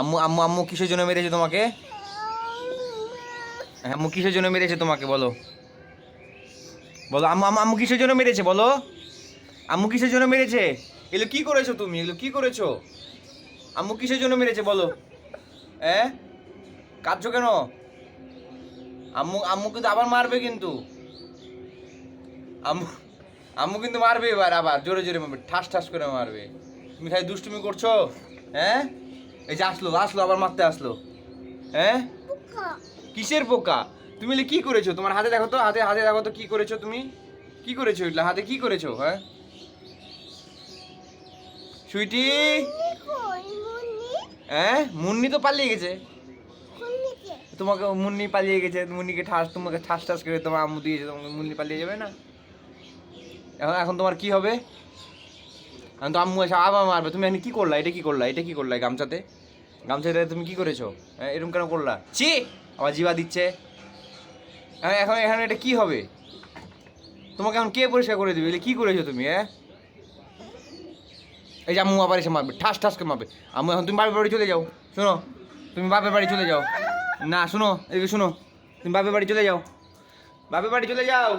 আম্মু আম্মু আম্মু কিসের জন্য মেরেছে তোমাকে? আম্মু কিসের জন্য মেরেছে তোমাকে বলো? বলো আম্মু আম্মু আম্মু কিসের জন্য মেরেছে বলো? আম্মু কিসের জন্য মেরেছে? এগুলো কি করেছো তুমি? এগুলো কি করেছো? আম্মু কিসের জন্য মেরেছে বলো? কাঁদছো কেন? আম্মু আম্মু কিন্তু আবার মারবে কিন্তু। আম্মু আম্মু কিন্তু মারবে এবার, আবার জোরে জোরে মারবে, ঠাস ঠাস করে মারবে। তুমি খালি দুষ্টুমি করছো। এই যে আসলো আসলো আবার মারতে আসলো। কিসের পোকা? তুমি এলে কি করেছো? তোমার হাতে দেখো তো, হাতে হাতে দেখো তো কি করেছো তুমি? কি করেছো এগুলা? হাতে কি করেছো? সুইটি, মুন্নি তো পালিয়ে গেছে। তোমাকে মুন্নি পালিয়ে গেছে, মুন্নিকে তোমাকে ঠাস ঠাস করে তোমার আম্মু দিয়েছে, তোমাকে মুন্নি পালিয়ে যাবে না? এখন এখন তোমার কি হবে? এখন তো আম্মু এসে আবার মারবে। তুমি এখন কি করলা? এটা কি করলা? এটা কি করলা? গামছাতে গামছাতে তুমি কি করেছো? এরকম কেন করলা? ছি, আবার জিবা দিচ্ছে। এখন এখন এটা কি হবে? তোমাকে এখন কে পরিষ্কার করে দিবে? কি করেছো তুমি? এই যে আম্মু আবার এসে মারবে, ঠাস ঠাস করে মারবে। আম্মু এখন তুমি বাপের বাড়ি চলে যাও। শোনো, তুমি বাপের বাড়ি চলে যাও। না শোনো, এদিকে শোনো, তুমি বাপের বাড়ি চলে যাও, বাপের বাড়ি চলে যাও।